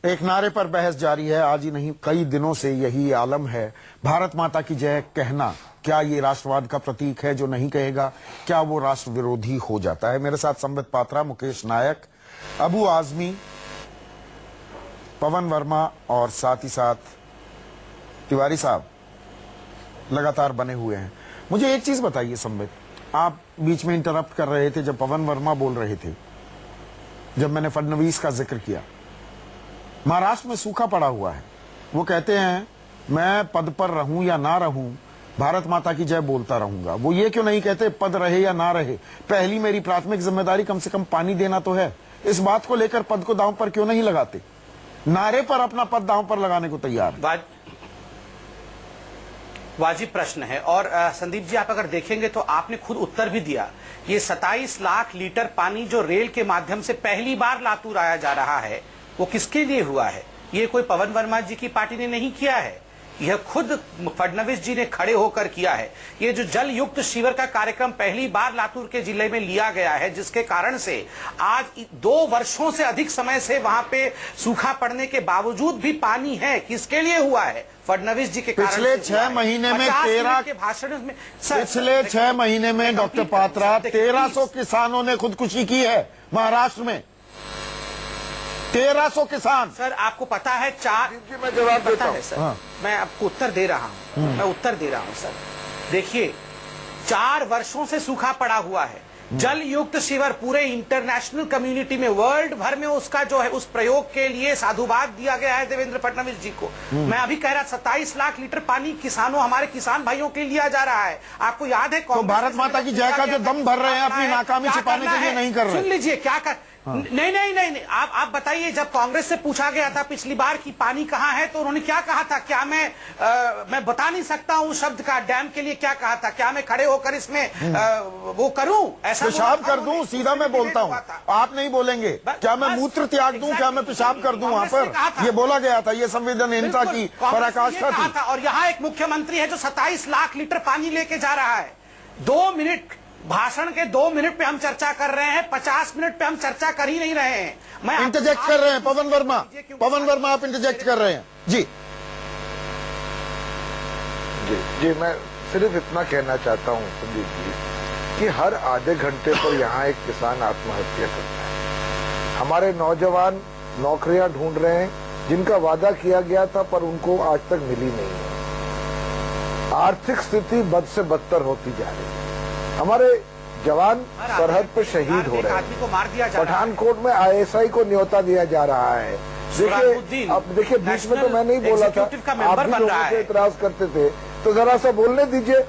एक नारे पर बहस जारी है। आज ही नहीं, कई दिनों से यही आलम है। भारत माता की जय कहना, क्या ये राष्ट्रवाद का प्रतीक है? जो नहीं कहेगा, क्या वो राष्ट्र विरोधी हो जाता है? मेरे साथ संबित पात्रा, मुकेश नायक, अबू आजमी, पवन वर्मा और साथ ही साथ तिवारी साहब लगातार बने हुए हैं। मुझे एक चीज बताइए संबित, आप बीच में इंटरप्ट कर रहे थे जब पवन वर्मा बोल रहे थे, जब मैंने फडणवीस का जिक्र किया। महाराष्ट्र में सूखा पड़ा हुआ है, वो कहते हैं मैं पद पर रहूं या ना रहूं, भारत माता की जय बोलता रहूंगा। वो ये क्यों नहीं कहते पद रहे या ना रहे, पहली मेरी प्राथमिक जिम्मेदारी कम से कम पानी देना तो है। इस बात को लेकर पद को दांव पर क्यों नहीं लगाते? नारे पर अपना पद दांव पर लगाने को तैयार। वाजिब प्रश्न है। और संदीप जी, आप अगर देखेंगे तो आपने खुद उत्तर भी दिया। ये 27 लाख लीटर पानी जो रेल के माध्यम से पहली बार लातूर आया जा रहा है, वो किसके लिए हुआ है? ये कोई पवन वर्मा जी की पार्टी ने नहीं किया है, यह खुद फडणवीस जी ने खड़े होकर किया है। ये जो जल युक्त शिविर का कार्यक्रम पहली बार लातूर के जिले में लिया गया है, जिसके कारण से आज 2 वर्षों से अधिक समय से वहां पे सूखा पड़ने के बावजूद भी पानी है, किसके लिए हुआ है? फडणवीस जी के कारण। पिछले 6 महीने में 13 के भाषण में पिछले 6 महीने में डॉक्टर पात्रा 1300 किसानों ने खुदकुशी की है महाराष्ट्र में। 1300 किसान। सर आपको पता है, 4 मैं जवाब देता हूं सर। मैं आपको उत्तर दे रहा हूं, मैं उत्तर दे रहा हूं सर। देखिए, 4 वर्षों से सूखा पड़ा हुआ है। जल युक्त शिविर पूरे इंटरनेशनल कम्युनिटी में, वर्ल्ड भर में उसका जो है उस प्रयोग के लिए साधुवाद दिया गया है देवेंद्र फडणवीस जी को। मैं अभी कह रहा, 27 लाख लीटर पानी किसानों, हमारे किसान भाइयों के लिए लिया जा रहा है। आपको याद है तो भारत माता की जय का जो दम भर रहे हैं अपनी नाकामी छिपाने के लिए नहीं कर रहे। सुन लीजिए क्या कर। नहीं, आप बताइए, जब कांग्रेस से पूछा गया था पिछली बार कि पानी कहाँ है, तो उन्होंने क्या कहा था? क्या मैं बता नहीं सकता हूँ शब्द का, डैम के लिए क्या कहा था? क्या मैं खड़े होकर इसमें वो करूं? ऐसा पेशाब कर दूं? सीधा मैं बोलता हूँ, आप नहीं बोलेंगे। क्या मैं मूत्र त्याग दूं? क्या मैं पेशाब कर दूं? वहां पर ये बोला गया था, ये संवेदनहीनता की पराकाष्ठा थी। और यहाँ एक मुख्यमंत्री है जो 27 लाख लीटर पानी लेके जा रहा है। 2 मिनट भाषण के 2 मिनट पे हम चर्चा कर रहे हैं, 50 मिनट पे हम चर्चा कर ही नहीं रहे हैं। मैं इंटरजेक्ट कर रहे हैं पवन वर्मा, आप इंटरजेक्ट कर रहे हैं। जी, मैं सिर्फ इतना कहना चाहता हूं संदीप जी कि हर आधे घंटे पर यहाँ एक किसान आत्महत्या करता है। हमारे नौजवान नौकरियां ढूंढ रहे हैं जिनका वादा किया गया था, पर उनको आज तक मिली नहीं है। आर्थिक स्थिति बद से बदतर होती जा रही है। हमारे जवान सरहद पर शहीद हो रहे हैं। पठानकोट में ISI को न्योता दिया जा रहा है। देखिए, अब देखिए, बीच में तो मैं नहीं बोला था, आप भी लोगों से इतराज करते थे तो जरा सा बोलने दीजिए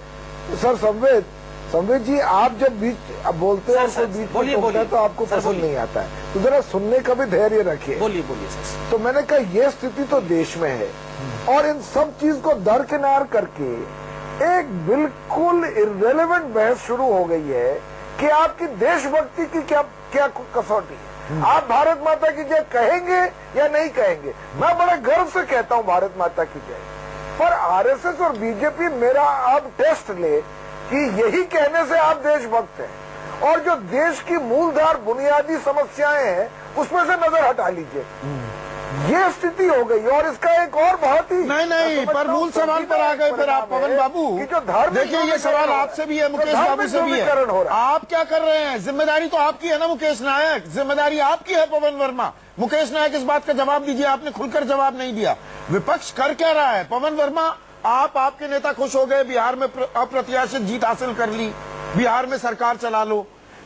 सर। संवेद जी, आप जब बीच बोलते हैं और कोई बीच में बोलता है तो आपको पसंद नहीं आता है, तो जरा सुनने का भी धैर्य रखिए। बोलिए सर। तो मैंने कहा ये स्थिति तो देश में है, और इन सब चीज को दरकिनार करके एक बिल्कुल इर्रेलेवेंट बहस शुरू हो गई है कि आपकी देशभक्ति की क्या कसौटी है। आप भारत माता की जय कहेंगे या नहीं कहेंगे? मैं बड़े गर्व से कहता हूं भारत माता की जय, पर आरएसएस और बीजेपी मेरा आप टेस्ट ले कि यही कहने से आप देशभक्त हैं, और जो देश की मूलधार बुनियादी समस्याएं हैं उसमें से नजर हटा लीजिए। ये स्थिति हो गई। और इसका एक और बहुत ही नहीं, पर मूल सवाल पर आ गए फिर आप पवन बाबू। देखिए, ये सवाल आपसे भी है, मुकेश बाबू से भी है। आप क्या कर रहे हैं? जिम्मेदारी तो आपकी है ना मुकेश नायक, जिम्मेदारी आपकी है पवन वर्मा। मुकेश नायक, इस बात का जवाब दीजिए, आपने खुलकर जवाब नहीं दिया। विपक्ष कर क्या रहा है? पवन वर्मा, आपके नेता खुश हो गए, बिहार में अप्रत्याशित जीत हासिल कर ली, बिहार में सरकार चला लो।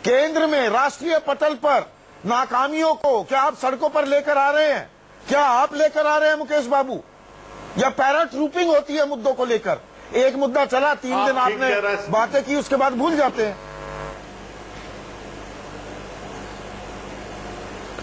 केंद्र में राष्ट्रीय पटल पर नाकामियों को क्या आप सड़कों पर लेकर आ रहे हैं? क्या आप लेकर आ रहे हैं मुकेश बाबू? या पैराट्रूपिंग होती है मुद्दों को लेकर? एक मुद्दा चला, 3 दिन आपने बातें की, उसके बाद भूल जाते हैं।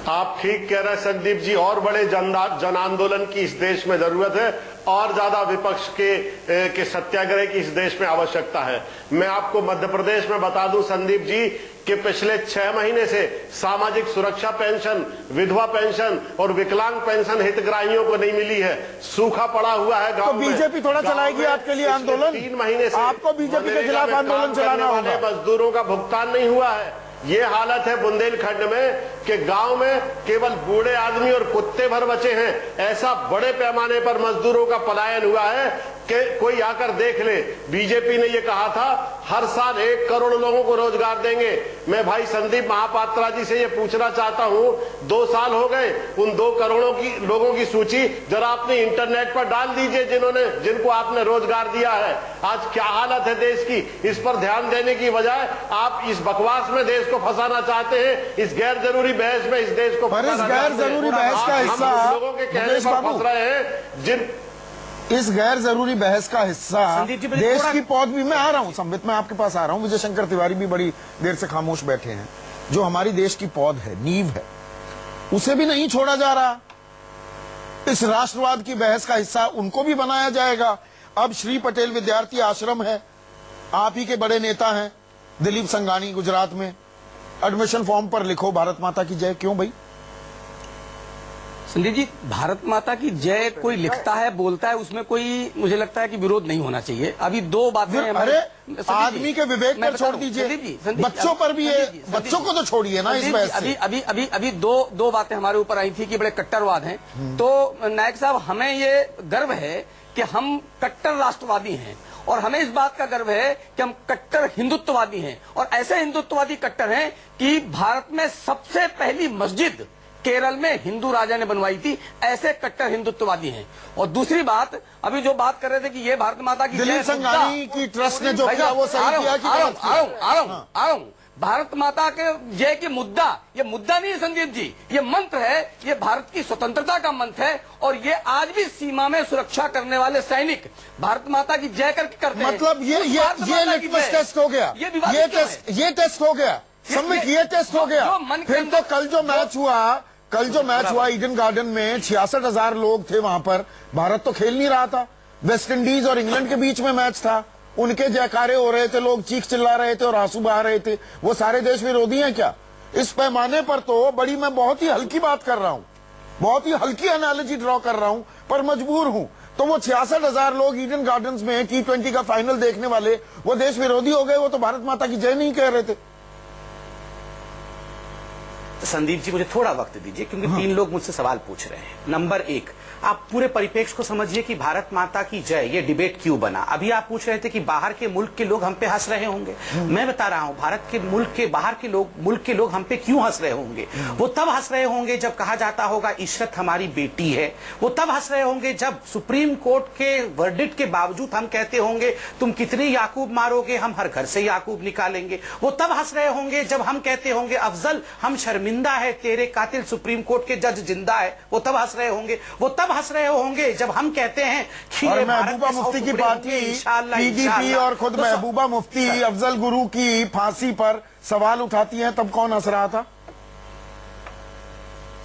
आप ठीक कह रहे हैं संदीप जी, और बड़े जन आंदोलन की इस देश में जरूरत है, और ज्यादा विपक्ष के सत्याग्रह की इस देश में आवश्यकता है। मैं आपको मध्य प्रदेश में बता दूं संदीप जी कि पिछले 6 महीने से सामाजिक सुरक्षा पेंशन, विधवा पेंशन और विकलांग पेंशन हितग्राहियों को नहीं मिली है। सूखा पड़ा हुआ है गांव में। बीजेपी थोड़ा चलाएगी आपके लिए आंदोलन? 3 महीने से आपको बीजेपी के खिलाफ आंदोलन चलाना होगा। मजदूरों का भुगतान नहीं हुआ है। ये हालत है बुंदेलखंड में कि गांव में केवल बूढ़े आदमी और कुत्ते भर बचे हैं। ऐसा बड़े पैमाने पर मजदूरों का पलायन हुआ है कि कोई आकर देख ले। बीजेपी ने ये कहा था हर साल 1 करोड़ लोगों को रोजगार देंगे। मैं भाई संदीप महापात्रा जी से ये पूछना चाहता हूं, 2 साल हो गए, उन 2 करोड़ों की लोगों की सूची जरा अपने इंटरनेट पर डाल दीजिए जिनको आपने रोजगार दिया है। आज क्या हालत है देश की, इस पर ध्यान देने की बजाय आप इस बकवास में देश को फंसाना चाहते हैं, इस गैर जरूरी बहस में इस देश को। पर इस गैर जरूरी बहस का हिस्सा लोगों के कहने पर फंस रहे हैं। इस गैर जरूरी बहस का हिस्सा देश की पौध भी। मैं आ रहा हूं संबित, मैं आपके पास आ रहा हूं। विजय शंकर तिवारी भी बड़ी देर से खामोश बैठे हैं। जो हमारी देश की पौध है, नींव है, उसे भी नहीं छोड़ा जा रहा। इस राष्ट्रवाद की बहस का हिस्सा उनको भी बनाया जाएगा। अब श्री पटेल विद्यार्थी आश्रम है, आप ही के बड़े नेता हैं दिलीप संघानी, गुजरात में एडमिशन फॉर्म पर लिखो भारत माता की जय। क्यों भाई? संदीप जी, भारत माता की जय कोई लिखता है, बोलता है, उसमें कोई मुझे लगता है कि विरोध नहीं होना चाहिए। अभी 2 बातें। अरे आदमी के विवेक पर छोड़ दीजिए, बच्चों पर भी है। बच्चों को तो छोड़िए ना इस बहस से। अभी दो बातें हमारे ऊपर आई थी कि बड़े कट्टरवाद हैं। तो नायक साहब, हमें ये गर्व है कि हम कट्टर राष्ट्रवादी हैं, और हमें इस बात का गर्व है कि हम कट्टर हिंदुत्ववादी हैं। और ऐसे हिंदुत्ववादी कट्टर हैं कि भारत में सबसे पहली मस्जिद केरल में हिंदू राजा ने बनवाई थी। ऐसे कट्टर हिंदुत्ववादी हैं। और दूसरी बात, अभी जो बात कर रहे थे कि ये भारत माता की दिलीप संघानी की ट्रस्ट ने जो किया वो सही किया कि गलत किया? आ रहा हूं। भारत माता के जय की मुद्दा, ये मुद्दा नहीं है संदीप जी, ये मंत्र है। ये भारत की स्वतंत्रता का मंत्र है, और ये आज भी सीमा में सुरक्षा करने वाले सैनिक भारत माता की जय करते हैं। मतलब ये लिटमस टेस्ट हो गया, ये टेस्ट हो गया सम्मिट, ये टेस्ट हो गया। फिर तो कल जो मैच हुआ ईडन गार्डन में 66,000 लोग थे वहां पर। भारत तो खेल नहीं रहा था, वेस्ट इंडीज और इंग्लैंड के बीच में मैच था। उनके जयकारे हो रहे थे, लोग चीख चिल्ला रहे थे और आंसू बहा रहे थे। वो सारे देश विरोधी हैं क्या? इस पैमाने पर तो मैं बहुत ही हल्की बात कर रहा हूं, बहुत ही हल्की एनालॉजी ड्रॉ कर रहा हूं, पर मजबूर हूं। तो वो 66,000 लोग ईडन गार्डन्स में T20 का फाइनल देखने वाले, वो देश विरोधी हो गए। वो तो भारत माता की जय नहीं कह रहे थे। संदीप जी, मुझे थोड़ा वक्त दीजिए, क्योंकि 3 लोग मुझसे सवाल पूछ रहे हैं। नंबर 1, आप पूरे परिप्रेक्ष्य को समझिए कि भारत माता की जय ये डिबेट क्यों बना। अभी आप पूछ रहे थे कि बाहर के मुल्क के लोग हम पे हंस रहे होंगे। मैं बता रहा हूं, भारत के मुल्क के बाहर के लोग हम पे क्यों हंस रहे होंगे। वो तब हंस रहे होंगे जब कहा जाता होगा इशरत हमारी बेटी है। वो तब हंस रहे होंगे जब सुप्रीम कोर्ट के वर्डिक्ट के बावजूद हम कहते होंगे तुम कितने याकूब मारोगे, हम हर घर से याकूब निकालेंगे। वो तब हंस रहे होंगे जब हम कहते होंगे अफजल हम शर्मिंदा जिंदा है, तेरे कातिल सुप्रीम कोर्ट के जज जिंदा है, वो तब हंस रहे होंगे। वो तब हंस रहे होंगे जब हम कहते हैं कि और ये भारत महबूबा के 100 मुफ्ती की टुकड़े पार्टी होंगे, इंशाअल्लाह, पीडीपी इंशाअल्लाह। और खुद तो महबूबा मुफ्ती अफजल गुरु की फांसी पर सवाल उठाती हैं, तब कौन हंस रहा था?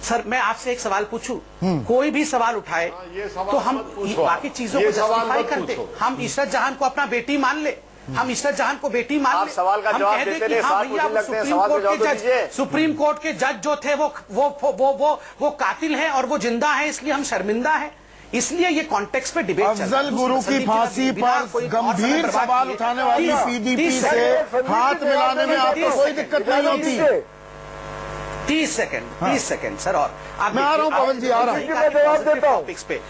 सर मैं आपसे एक सवाल पूछूं, कोई भी सवाल उठाए ये सवाल तो हम मत पूछो बाकी आप। चीजों ये को सवाल जस्टिफाई मत करते। पूछो। हम इशरत जहां को अपना बेटी मान ले, हम इशरत जहां को बेटी मान आप ले। सवाल का हम जवाब कह दें देते कि नहीं, हाँ सवाल भैया, पूछने वो लगते हैं, सुप्रीम सवाल का कोर्ट जवाब के तो जज, दीजिए। सुप्रीम कोर्ट के जज जो थे वो कातिल हैं और वो जिंदा है, इसलिए हम शर्मिंदा हैं। इसलिए ये कॉन्टेक्स्ट पे डिबेट अफजल गुरु की फांसी पर गंभीर सवाल उठाने वाली पीडीपी से हाथ मिलाने में आपको कोई दिक्कत नहीं होती? 30 सेकंड सर। और आप मैं आ रहा हूं पवन जी, आ रहा हूं। मैं जवाब देता हूं टॉपिक्स पे।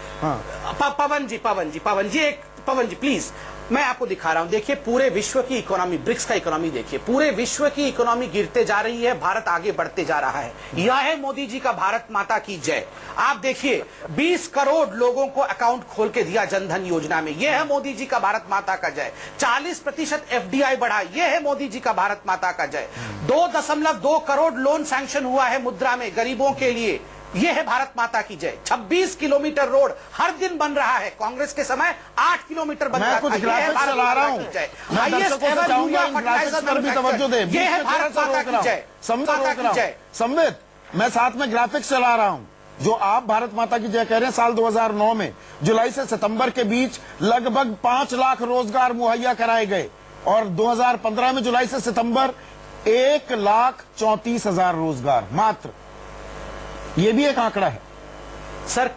पवन जी प्लीज, मैं आपको दिखा रहा हूं। देखिए पूरे विश्व की इकोनॉमी, ब्रिक्स का इकोनॉमी देखिए, पूरे विश्व की इकोनॉमी गिरते जा रही है, भारत आगे बढ़ते जा रहा है। यह है मोदी जी का भारत माता की जय। आप देखिए 20 करोड़ लोगों को अकाउंट खोल के दिया जनधन योजना में, यह है मोदी जी का भारत माता का जय। 40% FDI बढ़ा, यह है मोदी जी का भारत माता का जय। 2.2 करोड़ लोन सैंक्शन हुआ है मुद्रा में गरीबों के लिए, यह है भारत माता की जय। 26 किलोमीटर रोड हर दिन बन रहा है, कांग्रेस के समय 8 किलोमीटर बन रहा मैं था। कुछ यह है ग्राफिक्स भारत चला रहा माता हूं, की जय। मैं Highest दर्शकों से ever चाहूंगा यूरिया इन ग्राफिक्स fertilizer पर भी तवज्जो दें। यह है भारत माता की जय, माता की जय। संबित, मैं साथ में ग्राफिक्स चला रहा हूं। जो आप भारत माता की जय कह रहे हैं, साल 2009 में जुलाई से सितंबर के बीच लगभग 5 लाख रोजगार मुहैया कराए गए, और 2015 में जुलाई से सितंबर 1,34,000 रोजगार मात्र। ये भी एक आंकड़ा है। सर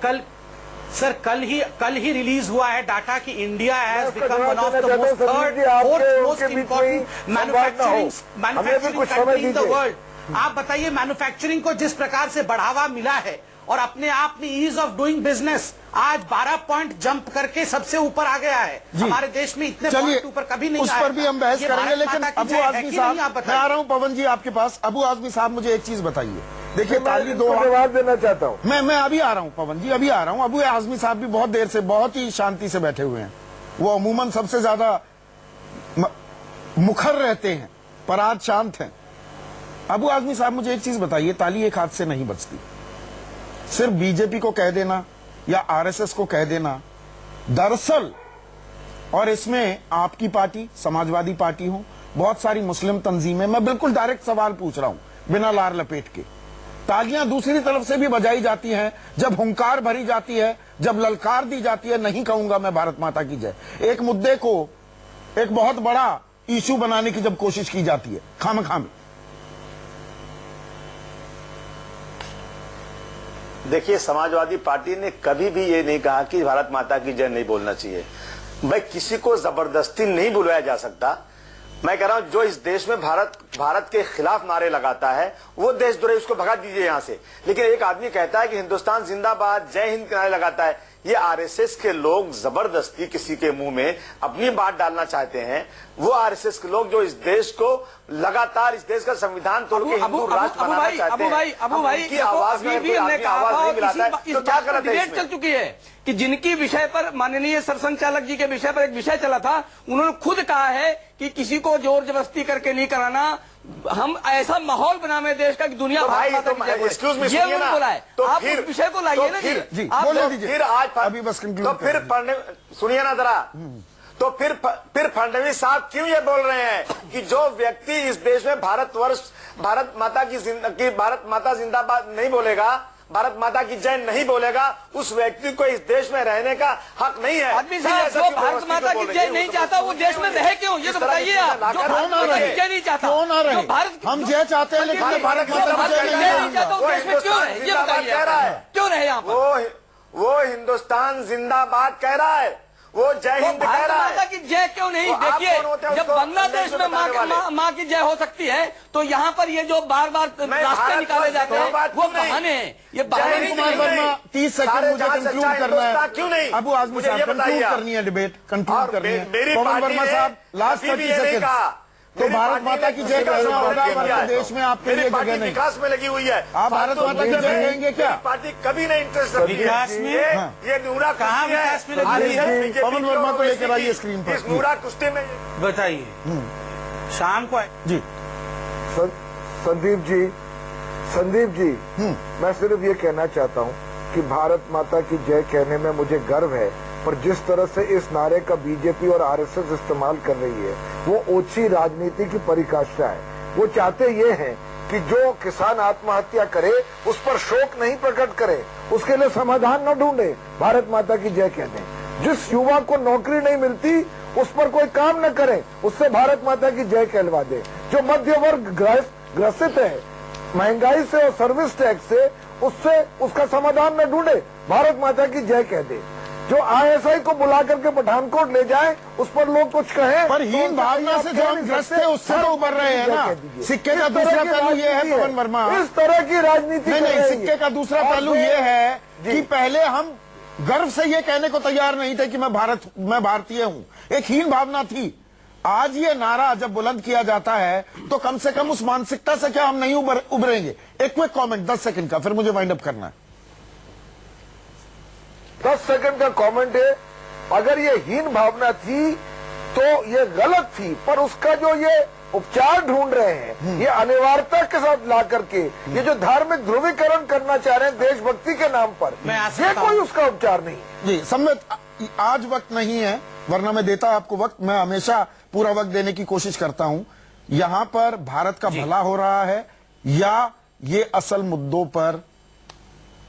कल ही रिलीज हुआ है डाटा कि India has become one of the most fourth most important manufacturing country in the world. आप बताइए, मैन्युफैक्चरिंग को जिस प्रकार से बढ़ावा मिला है और अपने आप में ईज ऑफ डूइंग बिजनेस आज 12 पॉइंट जंप करके सबसे ऊपर आ गया है। हमारे देश में इतने पॉइंट ऊपर कभी नहीं उस आया पर भी हम बहस ये करेंगे, भारत लेकिन माता की अबू जय है आजमी कि साहब, नहीं, आप मैं बताइए। आ रहा हूं पवन जी आपके पास। अबू आजमी साहब, मुझे एक चीज बताइए। देखिए ताली दो जवाब देना चाहता हूं। मैं अभी आ रहा हूं पवन जी, अभी आ रहा हूं। अबू आजमी साहब भी बहुत देर से बहुत ही शांति से बैठे हुए हैं। वो अमूमन सबसे ज्यादा मुखर रहते हैं, पर आज शांत हैं। अबू आजमी साहब, मुझे एक चीज बताइए, ताली एक हाथ से नहीं बजती। सिर्फ बीजेपी को कह देना या आरएसएस को कह देना, दरअसल, और इसमें आपकी पार्टी, समाजवादी पार्टी हो, बहुत सारी मुस्लिम तंजीमें, मैं बिल्कुल डायरेक्ट सवाल पूछ रहा हूं बिना लार लपेट के, तालियां दूसरी तरफ से भी बजाई जाती हैं जब हुंकार भरी जाती है, जब ललकार दी जाती है, नहीं कहूंगा मैं भारत माता की जय, एक मुद्दे को एक बहुत बड़ा इशू बनाने की जब कोशिश की जाती है खामखा में। देखिए, समाजवादी पार्टी ने कभी भी ये नहीं कहा कि भारत माता की जय नहीं बोलना चाहिए। भाई, किसी को जबरदस्ती नहीं बुलाया जा सकता। मैं कह रहा हूं, जो इस देश में भारत के खिलाफ नारे लगाता है वो देशद्रोही, उसको भगा दीजिए यहां से। लेकिन एक आदमी कहता है कि हिंदुस्तान जिंदाबाद, जय हिंद के नारे लगाता है, ये आरएसएस के लोग जबरदस्ती किसी के मुंह में अपनी बात डालना चाहते हैं। वो आरएसएस के लोग जो इस देश को लगातार, इस देश का संविधान तोड़ के हिंदू राष्ट्र बनाना चाहते हैं, उनकी आवाज में कोई आदमी आवाज नहीं मिलाता है, तो क्या गलत है इसमें? चल चुकी है कि जिनकी विषय पर माननीय सरसंघचालक जी के विषय पर एक विषय चला था, उन्होंने खुद कहा है कि किसी को जोर जबरदस्ती करके नहीं कराना, हम ऐसा माहौल बनावे देश का कि दुनिया तो भाई, तो एक्सक्यूज मी, ये सुनिए ना, बोला है। तो आप फिर उस विषय को लाइए ना जी, आप बोले लोग- दीजिए। फिर आज अभी बस conclude तो कर फिर सुनिए ना जरा, तो फिर फडणवीस साहब क्यों ये बोल रहे हैं कि जो व्यक्ति इस देश में भारत माता जिंदाबाद नहीं बोलेगा, भारत माता की जय नहीं बोलेगा, उस व्यक्ति को इस देश में रहने का हक नहीं है। आदमी साहब, जो भारत माता की जय नहीं चाहता वो देश में रहे क्यों, ये तो बताइए आप। जो भारत माता की जय नहीं चाहता, क्यों ना रहे? जो भारत हम जय चाहते हैं, लेकिन भारत माता की जय नहीं चाहता वो देश में क्यों रहे, ये बताइए आप। क्यों रहे यहाँ पर? वो हिंदुस्तान जिंदाबाद कह रहा है, वो जय हिंद कह भारत रहा माता है। की जय क्यों नहीं? तो आप देखिए, कौन होते हैं जब उसको बांग्लादेश में माँ की जय हो सकती है, तो यहाँ पर ये जो बार बार रास्ते निकाले जाते हैं वो बहाने हैं, ये बहाने कुमार वर्मा, 30 सेकंड मुझे कंक्लूड करना है। क्यों नहीं? अबू आजमी साहब, कंक्लूड करनी है डिबेट, कंक्लूड करनी है। पवन वर्मा साहब, लास्ट 30 सेकंड। तो भारत माता की जय कहना होगा, वरना देश में आपके लिए जगह नहीं। विकास में लगी हुई है। आप भारत माता की जय कहेंगे क्या? पार्टी कभी नहीं इंटरेस्ट रखती है विकास में? ये नूरा कहाँ कुश्ती है। विकास में लगी हुई है? बीजेपी पवन वर्मा को लेकर आइए स्क्रीन पर। इस नूरा कुश्ती में बताइए, शाम को जी संदीप जी, संदीप जी, मैं सिर्फ ये कहना चाहता हूँ कि भारत माता की जय कहने में मुझे गर्व है, पर जिस तरह से इस नारे का बीजेपी और आरएसएस इस्तेमाल कर रही है वो ओछी राजनीति की परिकाष्ठा है। वो चाहते ये हैं कि जो किसान आत्महत्या करे उस पर शोक नहीं प्रकट करे, उसके लिए समाधान न ढूंढे, भारत माता की जय कह दें। जिस युवा को नौकरी नहीं मिलती उस पर कोई काम न करे, उससे भारत माता की जय कहलवा दे। जो मध्य वर्ग ग्रसित है महंगाई से और सर्विस टैक्स से, उससे उसका समाधान न ढूंढे, भारत माता की जय कह दे। जो आईएसआई को बुला करके पठानकोट ले जाए उस पर लोग कुछ कहें, पर हीन भावना से जो हम ग्रस्त है उससे तो उबर रहे हैं ना। सिक्के का दूसरा पहलू ये है पवन वर्मा, इस तरह की राजनीति नहीं, सिक्के का दूसरा पहलू ये है कि पहले हम गर्व से ये कहने को तैयार नहीं थे कि मैं भारतीय हूं, एक हीन भावना थी। आज ये नारा जब बुलंद किया जाता है तो कम से कम उस मानसिकता से क्या हम नहीं उभरेंगे। एक क्विक कमेंट 10 सेकंड का, फिर मुझे वाइंड अप करना है। 10 सेकंड का कमेंट है, अगर ये हीन भावना थी तो ये गलत थी, पर उसका जो ये उपचार ढूंढ रहे हैं, ये अनिवार्यता के साथ ला करके ये जो धार्मिक ध्रुवीकरण करना चाह रहे हैं देशभक्ति के नाम पर, ये कोई उसका उपचार नहीं है। जी सम्मित, आज वक्त नहीं है, वरना मैं देता आपको वक्त, मैं हमेशा पूरा वक्त देने की कोशिश करता हूं। यहां पर भारत का भला हो रहा है या ये असल मुद्दों पर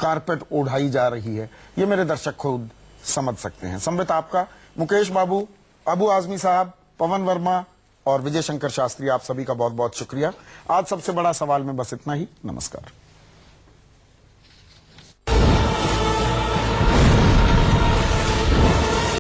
कारपेट ओढ़ाई जा रही है, ये मेरे दर्शक खुद समझ सकते हैं। सम्मित आपका, मुकेश बाबू, अबू आजमी साहब, पवन वर्मा और विजय शंकर शास्त्री, आप सभी का बहुत बहुत शुक्रिया। आज सबसे बड़ा सवाल में बस इतना ही। नमस्कार।